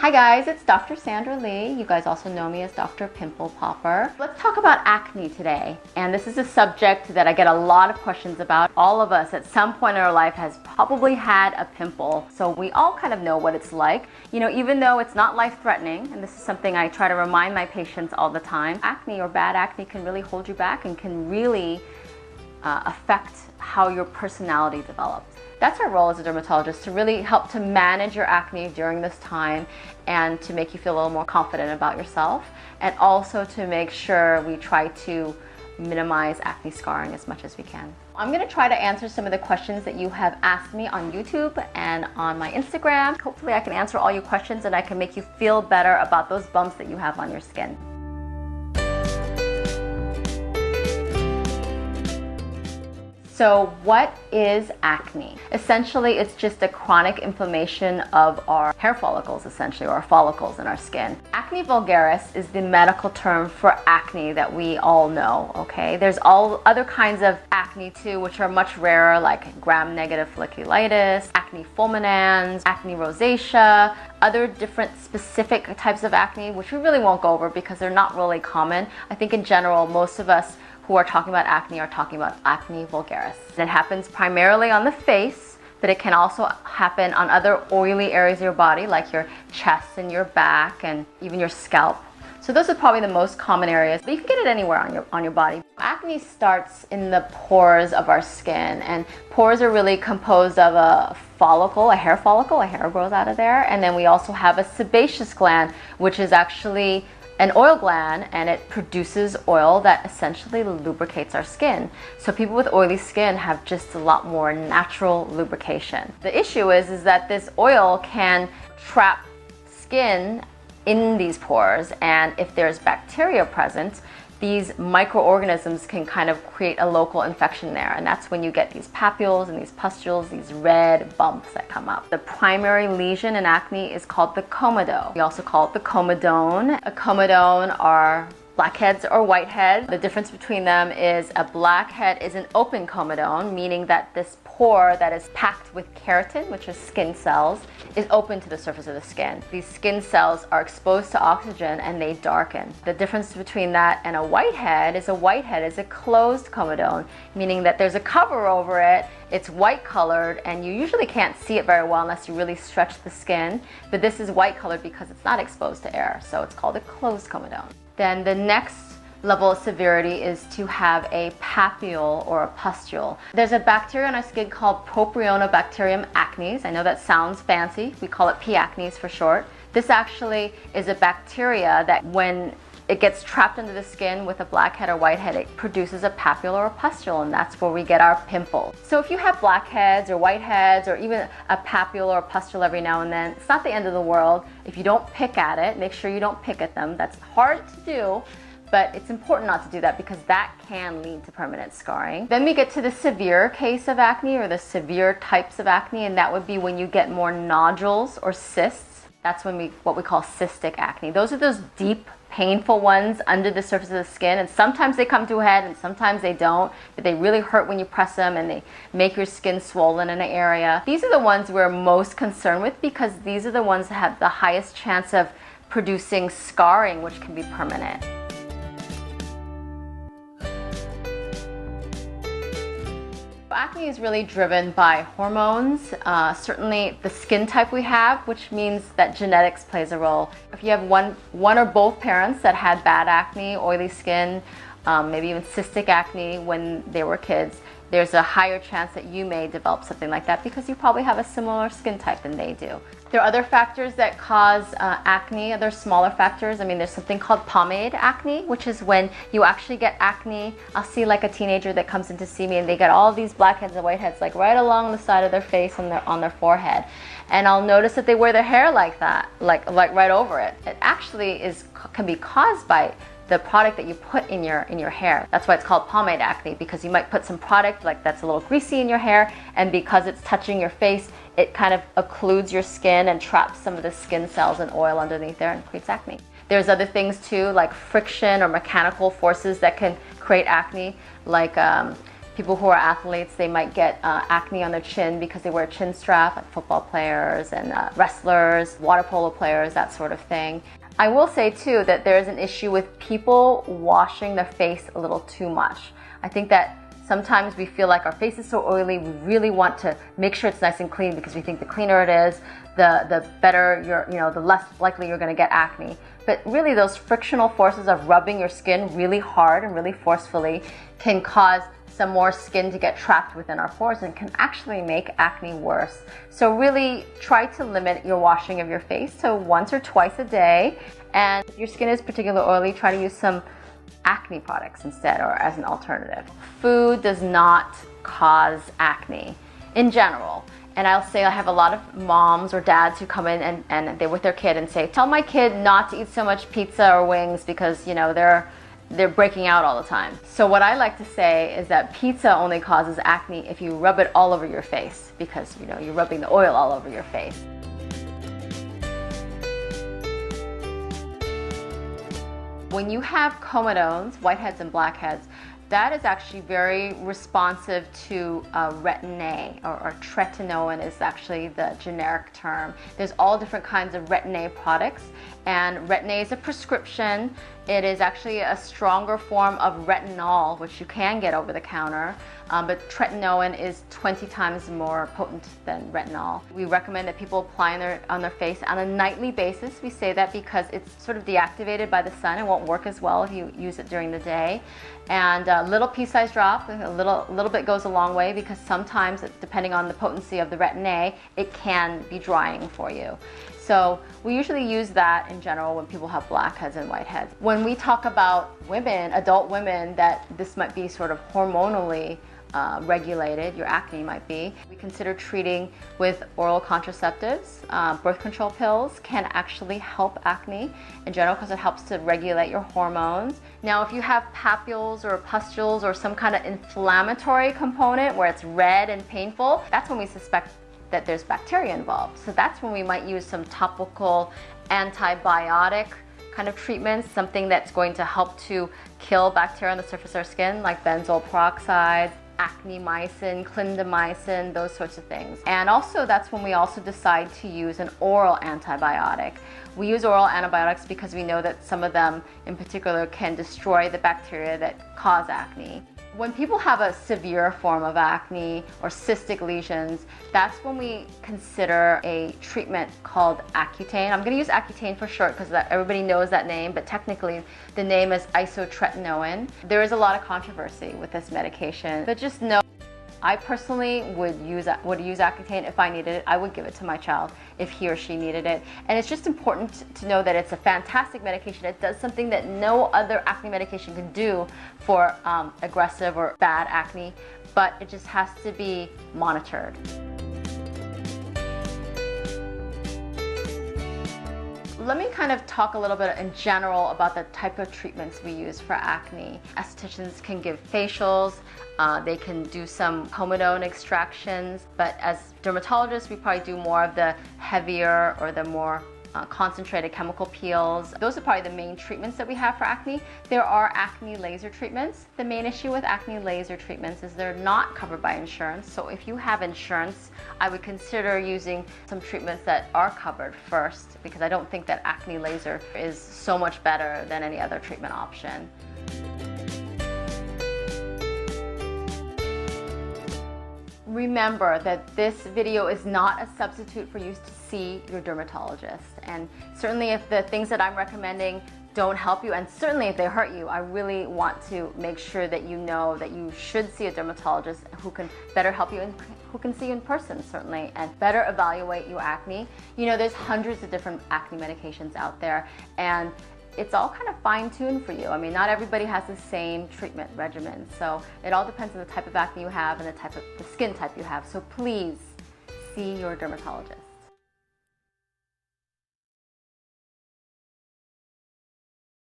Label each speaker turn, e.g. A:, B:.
A: Hi guys, it's Dr. Sandra Lee. You guys also know me as Dr. Pimple Popper. Let's talk about acne today. And this is a subject that I get a lot of questions about. All of us at some point in our life has probably had a pimple. So we all kind of know what it's like. You know, even though it's not life-threatening, and this is something I try to remind my patients all the time, acne or bad acne can really hold you back and can really affect how your personality develops. That's our role as a dermatologist, to really help to manage your acne during this time and to make you feel a little more confident about yourself, and also to make sure we try to minimize acne scarring as much as we can. I'm going to try to answer some of the questions that you have asked me on YouTube and on my Instagram. Hopefully I can answer all your questions and I can make you feel better about those bumps that you have on your skin. So what is acne? Essentially, it's just a chronic inflammation of our hair follicles, essentially, or our follicles in our skin. Acne vulgaris is the medical term for acne that we all know, okay? There's all other kinds of acne too, which are much rarer, like gram-negative folliculitis, acne fulminans, acne rosacea, other different specific types of acne, which we really won't go over because they're not really common. I think in general, most of us who are talking about acne are talking about acne vulgaris. It happens primarily on the face, but it can also happen on other oily areas of your body, like your chest and your back and even your scalp. So those are probably the most common areas, but you can get it anywhere on your body. Acne starts in the pores of our skin, and pores are really composed of a follicle, a hair follicle, a hair grows out of there, and then we also have a sebaceous gland, which is actually an oil gland, and it produces oil that essentially lubricates our skin. So people with oily skin have just a lot more natural lubrication. The issue is that this oil can trap skin in these pores, and if there's bacteria present, these microorganisms can kind of create a local infection there, and that's when you get these papules and these pustules, these red bumps that come up. The primary lesion in acne is called the comedo. We also call it the comedone. A comedone are blackheads or whiteheads. The difference between them is a blackhead is an open comedone, meaning that this pore that is packed with keratin, which is skin cells, is open to the surface of the skin. These skin cells are exposed to oxygen and they darken. The difference between that and a whitehead is a closed comedone, meaning that there's a cover over it, it's white colored, and you usually can't see it very well unless you really stretch the skin, but this is white colored because it's not exposed to air, so it's called a closed comedone. Then the next level of severity is to have a papule or a pustule. There's a bacteria in our skin called Propionibacterium acnes. I know that sounds fancy. We call it P. acnes for short. This actually is a bacteria that when it gets trapped under the skin with a blackhead or whitehead, it produces a papule or a pustule, and that's where we get our pimples. So if you have blackheads or whiteheads or even a papule or a pustule every now and then, it's not the end of the world. If you don't pick at it, make sure you don't pick at them. That's hard to do, but it's important not to do that because that can lead to permanent scarring. Then we get to the severe case of acne, or the severe types of acne, and that would be when you get more nodules or cysts. That's when what we call cystic acne. Those are those deep, painful ones under the surface of the skin, and sometimes they come to a head and sometimes they don't, but they really hurt when you press them and they make your skin swollen in an area. These are the ones we're most concerned with because these are the ones that have the highest chance of producing scarring, which can be permanent. Acne is really driven by hormones, certainly the skin type we have, which means that genetics plays a role. If you have one or both parents that had bad acne, oily skin, maybe even cystic acne when they were kids, there's a higher chance that you may develop something like that because you probably have a similar skin type than they do. There are other factors that cause acne, other smaller factors. I mean, there's something called pomade acne, which is when you actually get acne. I'll see like a teenager that comes in to see me and they get all these blackheads and whiteheads like right along the side of their face and on their forehead. And I'll notice that they wear their hair like that, like right over it. It actually can be caused by the product that you put in your hair. That's why it's called pomade acne, because you might put some product like that's a little greasy in your hair, and because it's touching your face, it kind of occludes your skin and traps some of the skin cells and oil underneath there and creates acne. There's other things too, like friction or mechanical forces that can create acne, like People who are athletes, they might get acne on their chin because they wear a chin strap, like football players and wrestlers, water polo players, that sort of thing. I will say too that there is an issue with people washing their face a little too much. I think that sometimes we feel like our face is so oily, we really want to make sure it's nice and clean because we think the cleaner it is, the better the less likely you're going to get acne. But really those frictional forces of rubbing your skin really hard and really forcefully can cause some more skin to get trapped within our pores and can actually make acne worse. So really try to limit your washing of your face to once or twice a day. And if your skin is particularly oily, try to use some acne products instead or as an alternative. Food does not cause acne in general. And I'll say I have a lot of moms or dads who come in and they're with their kid and say, tell my kid not to eat so much pizza or wings because they're breaking out all the time. So what I like to say is that pizza only causes acne if you rub it all over your face because you're rubbing the oil all over your face. When you have comedones, whiteheads and blackheads, that is actually very responsive to retin-A, or tretinoin is actually the generic term. There's all different kinds of retin-A products, and retin-A is a prescription. It is actually a stronger form of retinol, which you can get over the counter, but tretinoin is 20 times more potent than retinol. We recommend that people apply on their face on a nightly basis. We say that because it's sort of deactivated by the sun. It won't work as well if you use it during the day. And a little pea-sized drop, a little bit goes a long way because sometimes, depending on the potency of the retin-A, it can be drying for you. So we usually use that in general when people have blackheads and whiteheads. When we talk about women, adult women, that this might be sort of hormonally regulated, your acne might be, we consider treating with oral contraceptives. Birth control pills can actually help acne in general because it helps to regulate your hormones. Now, if you have papules or pustules or some kind of inflammatory component where it's red and painful, that's when we suspect that there's bacteria involved. So that's when we might use some topical antibiotic kind of treatments, something that's going to help to kill bacteria on the surface of our skin, like benzoyl peroxide, actinomycin, clindamycin, those sorts of things. And also that's when we also decide to use an oral antibiotic. We use oral antibiotics because we know that some of them in particular can destroy the bacteria that cause acne. When people have a severe form of acne or cystic lesions, that's when we consider a treatment called Accutane. I'm going to use Accutane for short because everybody knows that name, but technically the name is isotretinoin. There is a lot of controversy with this medication, but just know I personally would use Accutane if I needed it. I would give it to my child if he or she needed it. And it's just important to know that it's a fantastic medication. It does something that no other acne medication can do for aggressive or bad acne, but it just has to be monitored. Let me kind of talk a little bit in general about the type of treatments we use for acne. Estheticians can give facials, they can do some comedone extractions, but as dermatologists we probably do more of the heavier or the more concentrated chemical peels. Those are probably the main treatments that we have for acne. There are acne laser treatments. The main issue with acne laser treatments is they're not covered by insurance. So if you have insurance, I would consider using some treatments that are covered first, because I don't think that acne laser is so much better than any other treatment option. Remember that this video is not a substitute for you to see your dermatologist. And certainly if the things that I'm recommending don't help you, and certainly if they hurt you, I really want to make sure that you know that you should see a dermatologist who can better help you and who can see you in person, certainly, and better evaluate your acne. You know, there's hundreds of different acne medications out there, and it's all kind of fine-tuned for you. I mean, not everybody has the same treatment regimen, so it all depends on the type of acne you have and the skin type you have. So please see your dermatologist.